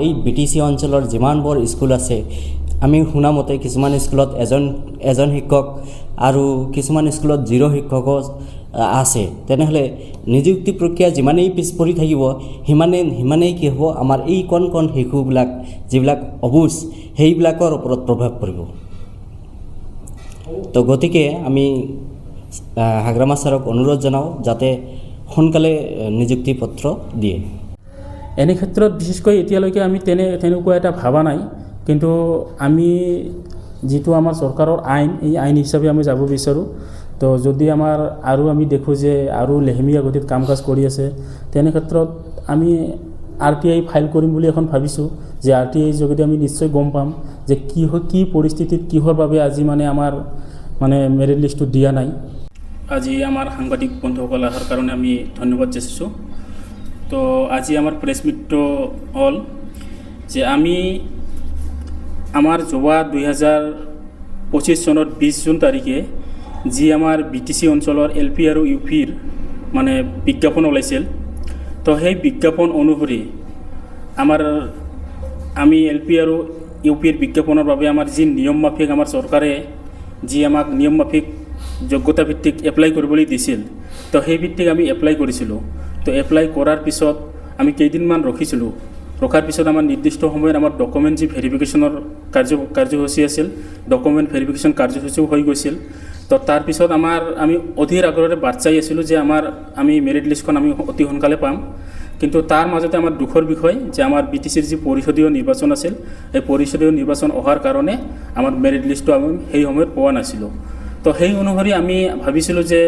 এই বিটিচি অঞ্চলৰ যিমানবোৰ স্কুল আছে আমি শুনা মতে কিছুমান স্কুলত এজন শিক্ষক আৰু কিছুমান স্কুলত 0 শিক্ষকো আছে। তেনেহ'লে নিযুক্তি প্ৰক্ৰিয়া যিমানেই পিছ পৰি থাকিব সিমানেই কি হ'ব, আমাৰ এই কণ শিশুবিলাক যিবিলাক অবুজ সেইবিলাকৰ ওপৰত প্ৰভাৱ পৰিব। তো গতিকে আমি হাগ্ৰামা ছাৰক অনুৰোধ জনাওঁ যাতে সোনকালে নিযুক্তি পত্ৰ দিয়ে। এনে ক্ষেত্ৰত বিশেষকৈ এতিয়ালৈকে আমি তেনেকুৱা এটা ভাবা নাই, কিন্তু আমি যিটো আমাৰ চৰকাৰৰ আইন, এই আইন হিচাপে আমি যাব বিচাৰোঁ। তো যদি আমাৰ আৰু আমি দেখোঁ যে আৰু লেহেমীয়া গতিত কাম কাজ কৰি আছে, তেনে ক্ষেত্ৰত আমি RTI ফাইল কৰিম বুলি এখন ভাবিছোঁ, যে RTI যোগেদি আমি নিশ্চয় গম পাম যে কি পৰিস্থিতিত কিহৰ বাবে আজি আমাৰ মেৰিট লিষ্টটো দিয়া নাই। আজি আমাৰ সাংবাদিক বন্ধুসকল অহাৰ কাৰণে আমি ধন্যবাদ যাচিছোঁ। তো আজি আমাৰ প্ৰেছ মিটটো হ'ল যে আমি আমাৰ যোৱা 2025 চনত 20 জুন তাৰিখে যি আমাৰ BTC অঞ্চলৰ LP আৰু UPৰ বিজ্ঞাপন ওলাইছিল, তো সেই বিজ্ঞাপন অনুসৰি আমি LP আৰু UPৰ বিজ্ঞাপনৰ বাবে আমাৰ যি নিয়ম মাফিক আমাৰ চৰকাৰে যি আমাক নিয়ম মাফিক যোগ্যতা ভিত্তিক এপ্লাই কৰিবলৈ দিছিল, তো সেই ভিত্তিক আমি এপ্লাই কৰিছিলোঁ। তো এপ্লাই কৰাৰ পিছত আমি কেইদিনমান ৰখাৰ পিছত আমাৰ নিৰ্দিষ্ট সময়ত আমাৰ ডকুমেণ্ট যি ভেৰিফিকেশ্যনৰ কাৰ্যসূচী আছিল, ডকুমেণ্ট ভেৰিফিকেশ্যন কাৰ্যসূচীও হৈ গৈছিল। তো তাৰপিছত আমি অধীৰ আগ্ৰহেৰে বাট চাই আছিলোঁ যে আমি মেৰিট লিষ্টখন আমি অতি সোনকালে পাম। কিন্তু তাৰ মাজতে আমাৰ দুখৰ বিষয় যে আমাৰ BTCৰ যি পৰিষদীয় নিৰ্বাচন আছিল, এই পৰিষদীয় নিৰ্বাচন অহাৰ কাৰণে আমাৰ মেৰিট লিষ্টটো আমি সেই সময়ত পোৱা নাছিলোঁ। তো সেই অনুসৰি আমি ভাবিছিলোঁ যে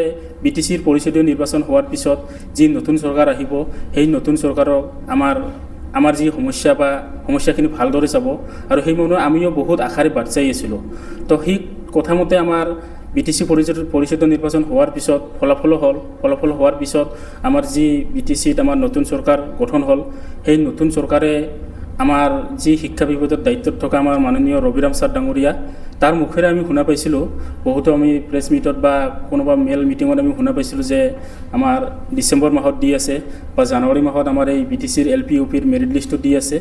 BTCৰ পৰিষদীয় নিৰ্বাচন হোৱাৰ পিছত যি নতুন চৰকাৰ আহিব, সেই নতুন চৰকাৰক আমাৰ যি সমস্যাখিনি ভালদৰে চাব, আৰু সেই মনত আমিও বহুত আশাৰে বাট চাই আছিলোঁ। তো সেই কথামতে আমাৰ BTC পৰিষদীয় নিৰ্বাচন হোৱাৰ পিছত ফলাফল হোৱাৰ পিছত আমাৰ যি BTCত আমাৰ নতুন চৰকাৰ গঠন হ'ল, সেই নতুন চৰকাৰে আমাৰ যি শিক্ষা বিভাগৰ দায়িত্বত থকা আমাৰ মাননীয় ৰবিৰাম ছাৰ ডাঙৰীয়া, তাৰ মুখেৰে আমি শুনা পাইছিলোঁ, বহুতো আমি প্ৰেছ মিটত বা কোনোবা মেল মিটিঙত আমি শুনা পাইছিলোঁ যে আমাৰ ডিচেম্বৰ মাহত দি আছে বা জানুৱাৰী মাহত আমাৰ এই BTCৰ LP UPৰ মেৰিট লিষ্টটো দি আছে।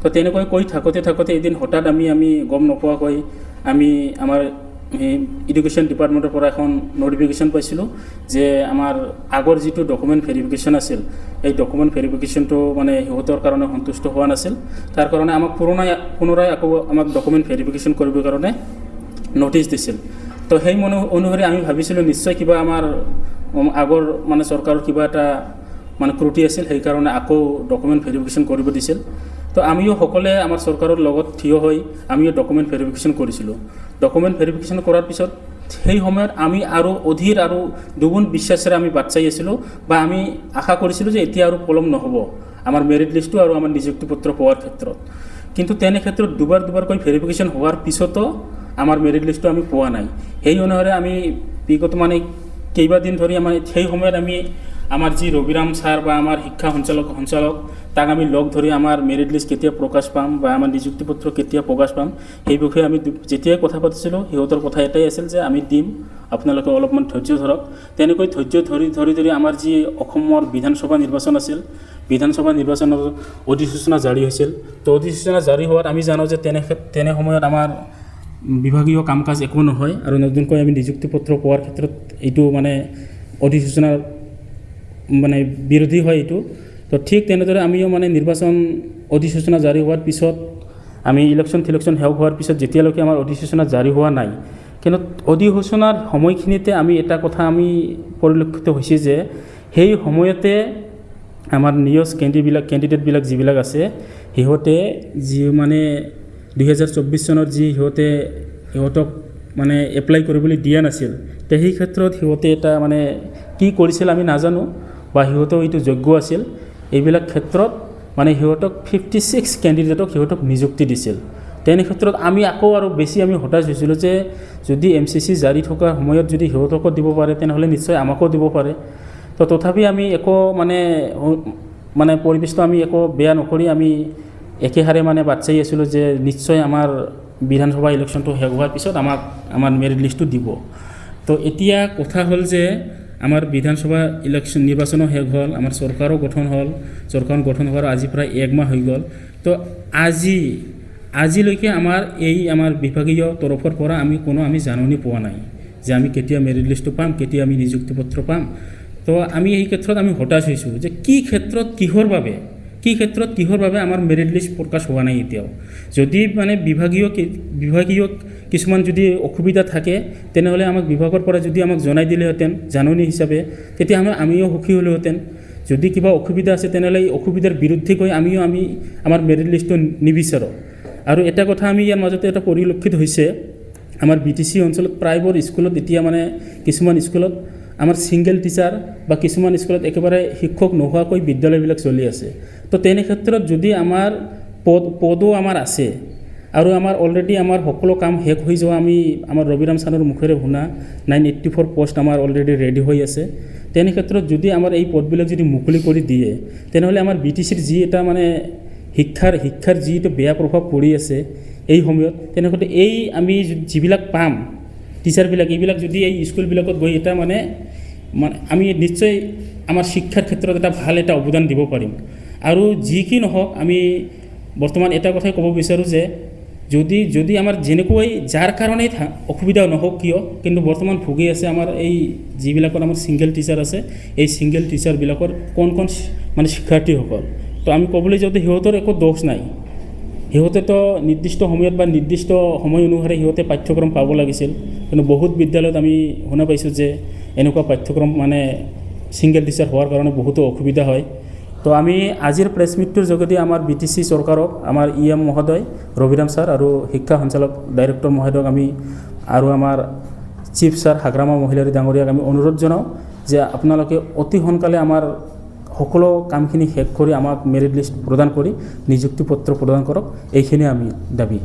তো তেনেকৈ কৈ থাকোঁতে এদিন হঠাৎ আমি গম নোপোৱাকৈ আমাৰ এডুকেশ্যন ডিপাৰ্টমেণ্টৰ পৰা এখন নটিফিকেশ্যন পাইছিলোঁ যে আমাৰ আগৰ যিটো ডকুমেণ্ট ভেৰিফিকেশ্যন আছিল, এই ডকুমেণ্ট ভেৰিফিকেশ্যনটো সিহঁতৰ কাৰণে সন্তুষ্ট হোৱা নাছিল। তাৰ কাৰণে আমাক পুনৰাই আকৌ আমাক ডকুমেণ্ট ভেৰিফিকেশ্যন কৰিবৰ কাৰণে নটিচ দিছিল। তো সেই অনুসৰি আমি ভাবিছিলোঁ নিশ্চয় কিবা আমাৰ আগৰ চৰকাৰৰ কিবা এটা ক্ৰুটি আছিল, সেইকাৰণে আকৌ ডকুমেণ্ট ভেৰিফিকেশ্যন কৰিব দিছিল। তো আমিও সকলোৱে আমাৰ চৰকাৰৰ লগত থিয় হৈ আমিও ডকুমেণ্ট ভেৰিফিকেশ্যন কৰিছিলোঁ। ডকুমেণ্ট ভেৰিফিকেশ্যন কৰাৰ পিছত সেই সময়ত আমি আৰু অধীৰ আৰু দুগুণ বিশ্বাসেৰে আমি বাট চাই আছিলোঁ, বা আমি আশা কৰিছিলোঁ যে এতিয়া আৰু পলম নহ'ব আমাৰ মেৰিট লিষ্টটো আৰু আমাৰ নিযুক্তি পত্ৰ পোৱাৰ ক্ষেত্ৰত। কিন্তু তেনে ক্ষেত্ৰত দুবাৰকৈ ভেৰিফিকেশ্যন হোৱাৰ পিছতো আমাৰ মেৰিট লিষ্টটো আমি পোৱা নাই। সেই অনুসৰি আমি বিগত কেইবাদিন ধৰি সেই সময়ত আমাৰ যি ৰবিৰাম ছাৰ বা আমাৰ শিক্ষা সঞ্চালক তাক আমি লগ ধৰি আমাৰ মেৰিট লিষ্ট কেতিয়া প্ৰকাশ পাম বা আমাৰ নিযুক্তি পত্ৰ কেতিয়া প্ৰকাশ পাম, সেই বিষয়ে আমি যেতিয়াই কথা পাতিছিলোঁ, সিহঁতৰ কথা এটাই আছিল যে আমি দিম, আপোনালোকে অলপমান ধৈৰ্য ধৰক। তেনেকৈ ধৈৰ্য ধৰি আমাৰ যি অসমৰ বিধানসভা নিৰ্বাচন আছিল, বিধানসভা নিৰ্বাচনৰ অধিসূচনা জাৰি হৈছিল। তো অধিসূচনা জাৰি হোৱাত আমি জানো যে তেনে সময়ত আমাৰ বিভাগীয় কাম কাজ একো নহয়, আৰু নতুনকৈ আমি নিযুক্তি পত্ৰ পোৱাৰ ক্ষেত্ৰত এইটো অধিসূচনাৰ বিৰোধী হয় এইটো। তো ঠিক তেনেদৰে আমিও নিৰ্বাচন অধিসূচনা জাৰি হোৱাৰ পিছত আমি ইলেকশ্যন শেষ হোৱাৰ পিছত যেতিয়ালৈকে আমাৰ অধিসূচনা জাৰি হোৱা নাই, কিন্তু অধিসূচনাৰ সময়খিনিতে আমি এটা কথা আমি পৰিলক্ষিত হৈছে যে সেই সময়তে আমাৰ নিউজ কেণ্ডিডেটবিলাক যিবিলাক আছে, সিহঁতে যি 2024 চনত যি সিহঁতক এপ্লাই কৰিবলৈ দিয়া নাছিল, তে সেই ক্ষেত্ৰত সিহঁতে এটা কি কৰিছিল আমি নাজানো, বা সিহঁতেও এইটো যোগ্য আছিল। এইবিলাক ক্ষেত্ৰত সিহঁতক 56 কেণ্ডিডেটক সিহঁতক নিযুক্তি দিছিল। তেনে ক্ষেত্ৰত আমি আকৌ আৰু বেছি হতাশ হৈছিলোঁ যে যদি MCC জাৰি থকা সময়ত যদি সিহঁতকো দিব পাৰে, তেনেহ'লে নিশ্চয় আমাকো দিব পাৰে। তো তথাপি আমি একো পৰিৱেশটো আমি একো বেয়া নকৰি আমি একেহাৰে বাট চাই আছিলোঁ যে নিশ্চয় আমাৰ বিধানসভা ইলেকশ্যনটো শেষ হোৱাৰ পিছত আমাৰ মেৰিট লিষ্টটো দিব। তো এতিয়া কথা হ'ল যে আমাৰ বিধানসভা ইলেকশ্যন নিৰ্বাচনো শেষ হ'ল, আমাৰ চৰকাৰো গঠন হ'ল, চৰকাৰ গঠন হোৱাৰ আজি প্ৰায় 1 মাহ হৈ গ'ল, তো আজিলৈকে আমাৰ বিভাগীয় তৰফৰ পৰা আমি জাননী পোৱা নাই যে আমি কেতিয়া মেৰিট লিষ্টটো পাম, কেতিয়া আমি নিযুক্তি পত্ৰ পাম। তো আমি এই ক্ষেত্ৰত আমি হতাশ হৈছোঁ যে কি ক্ষেত্ৰত কিহৰ বাবে আমাৰ মেৰিট লিষ্ট প্ৰকাশ হোৱা নাই এতিয়াও। যদি মানে বিভাগীয় কিছুমান যদি অসুবিধা থাকে তেনেহ'লে আমাক বিভাগৰ পৰা যদি আমাক জনাই দিলেহেঁতেন জাননী হিচাপে, তেতিয়া আমিও সুখী হ'লোহেঁতেন। যদি কিবা অসুবিধা আছে তেনেহ'লে এই অসুবিধাৰ বিৰুদ্ধে গৈ আমি আমাৰ মেৰিট লিষ্টটো নিবিচাৰোঁ। আৰু এটা কথা আমি ইয়াৰ মাজতে এটা পৰিলক্ষিত হৈছে, আমাৰ BTC অঞ্চলত প্ৰায়বোৰ স্কুলত এতিয়া মানে কিছুমান স্কুলত আমাৰ ছিংগল টিচাৰ বা কিছুমান স্কুলত একেবাৰে শিক্ষক নোহোৱাকৈ বিদ্যালয়বিলাক চলি আছে। তো তেনে ক্ষেত্ৰত যদি আমাৰ পদো আমাৰ আছে আৰু আমাৰ অলৰেডি আমাৰ সকলো কাম শেষ হৈ যোৱা আমাৰ ৰবিৰাম ছাৰৰ মুখেৰে শুনা 984 পোষ্ট আমাৰ অলৰেডি ৰেডি হৈ আছে। তেনে ক্ষেত্ৰত যদি আমাৰ এই পদবিলাক যদি মুকলি কৰি দিয়ে তেনেহ'লে আমাৰ BTCৰ যি এটা মানে শিক্ষাৰ যি এটা বেয়া প্ৰভাৱ পৰি আছে এই সময়ত, তেনেক্ষেত্ৰত আমি যিবিলাক পাম টিচাৰবিলাক, এইবিলাক যদি এই স্কুলবিলাকত গৈ এটা মানে আমি নিশ্চয় আমাৰ শিক্ষাৰ ক্ষেত্ৰত এটা ভাল এটা অৱদান দিব পাৰিম। আৰু যি কি নহওক আমি বৰ্তমান এটা কথাই ক'ব বিচাৰোঁ যে যদি আমাৰ যেনেকৈ যাৰ কাৰণেই অসুবিধা নহওক কিয়, কিন্তু বৰ্তমান ভুগি আছে আমাৰ এই যিবিলাকৰ আমাৰ ছিংগল টিচাৰ আছে, এই ছিংগল টিচাৰবিলাকৰ কোন মানে শিক্ষাৰ্থীসকল। তো আমি ক'বলৈ যাওঁতে সিহঁতৰ একো দোষ নাই, সিহঁতেতো নিৰ্দিষ্ট সময়ত বা নিৰ্দিষ্ট সময় অনুসাৰে সিহঁতে পাঠ্যক্ৰম পাব লাগিছিল, কিন্তু বহুত বিদ্যালয়ত আমি শুনা পাইছোঁ যে এনেকুৱা পাঠ্যক্ৰম মানে ছিংগল টিচাৰ হোৱাৰ কাৰণে বহুতো অসুবিধা হয়। তো আমি আজিৰ প্ৰেছ মিটটোৰ যোগেদি আমাৰ BTC চৰকাৰক, আমাৰ EM মহোদয় ৰবিৰাম ছাৰ আৰু শিক্ষা সঞ্চালক ডাইৰেক্টৰ মহোদয়ক আৰু আমাৰ চিফ ছাৰ হাগ্ৰামা মহিলাৰী ডাঙৰীয়াক আমি অনুৰোধ জনাওঁ যে আপোনালোকে অতি সোনকালে আমাৰ সকলো কামখিনি শেষ কৰি আমাক মেৰিট লিষ্ট প্ৰদান কৰি নিযুক্তি পত্ৰ প্ৰদান কৰক। এইখিনি আমি দাবী